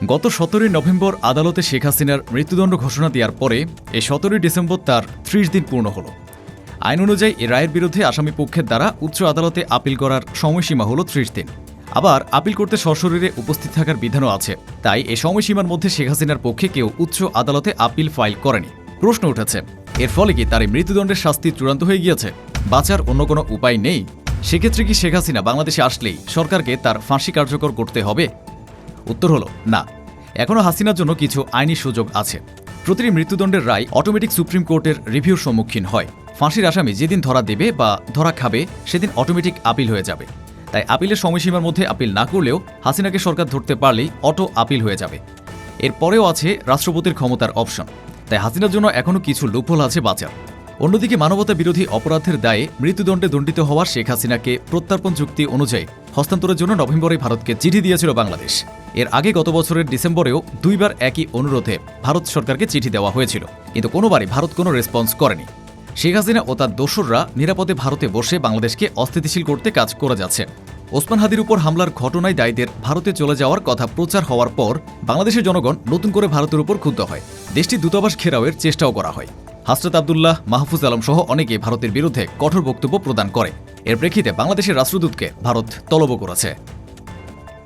গত 17 নভেম্বর আদালতে শেখ হাসিনার মৃত্যুদণ্ড ঘোষণা দেওয়ার পরে এই 17 ডিসেম্বর তার 30 দিন পূর্ণ হল। আইন অনুযায়ী এই রায়ের বিরুদ্ধে আসামি পক্ষের দ্বারা উচ্চ আদালতে আপিল করার সময়সীমা হল 30 দিন। আবার আপিল করতে সশরীরে উপস্থিত থাকার বিধানও আছে। তাই এই সময়সীমার মধ্যে শেখ হাসিনার পক্ষে কেউ উচ্চ আদালতে আপিল ফাইল করেনি। প্রশ্ন উঠেছে, এর ফলে কি তার এই মৃত্যুদণ্ডের শাস্তি চূড়ান্ত হয়ে গিয়েছে? বাঁচার অন্য কোনো উপায় নেই? সেক্ষেত্রে কি শেখ হাসিনা বাংলাদেশে আসলেই সরকারকে তার ফাঁসি কার্যকর করতে হবে? উত্তর হলো না। এখনও হাসিনার জন্য কিছু আইনি সুযোগ আছে। প্রতিটি মৃত্যুদণ্ডের রায় অটোমেটিক সুপ্রিম কোর্টের রিভিউর সম্মুখীন হয়। ফাঁসির আসামি যেদিন ধরা দেবে বা ধরা খাবে সেদিন অটোমেটিক আপিল হয়ে যাবে। তাই আপিলের সময়সীমার মধ্যে আপিল না করলেও হাসিনাকে সরকার ধরতে পারলেই অটো আপিল হয়ে যাবে। এরপরেও আছে রাষ্ট্রপতির ক্ষমতার অপশন। তাই হাসিনার জন্য এখনও কিছু লুপহোল আছে বাঁচার। অন্যদিকে মানবতা বিরোধী অপরাধের দায়ে মৃত্যুদণ্ডে দণ্ডিত হওয়া শেখ হাসিনাকে প্রত্যর্পণ চুক্তি অনুযায়ী হস্তান্তরের জন্য নভেম্বরে ভারতকে চিঠি দিয়েছিল বাংলাদেশ। এর আগে গত বছরের ডিসেম্বরেও দুইবার একই অনুরোধে ভারত সরকারকে চিঠি দেওয়া হয়েছিল, কিন্তু কোনোবারই ভারত কোনো রেসপন্স করেনি। শেখ হাসিনা ও তার দোসররা নিরাপদে ভারতে বসে বাংলাদেশকে অস্থিতিশীল করতে কাজ করে যাচ্ছে। ওসমান হাদির উপর হামলার ঘটনায় দায়ীদের ভারতে চলে যাওয়ার কথা প্রচার হওয়ার পর বাংলাদেশের জনগণ নতুন করে ভারতের উপর ক্ষুব্ধ হয়। দেশটির দূতাবাস ঘেরাওয়ের চেষ্টাও করা হয়। হাসরত আবদুল্লাহ, মাহফুজ আলম সহ অনেকে ভারতের বিরুদ্ধে কঠোর বক্তব্য প্রদান করে। এর প্রেক্ষিতে বাংলাদেশের রাষ্ট্রদূতকে ভারত তলব করেছে।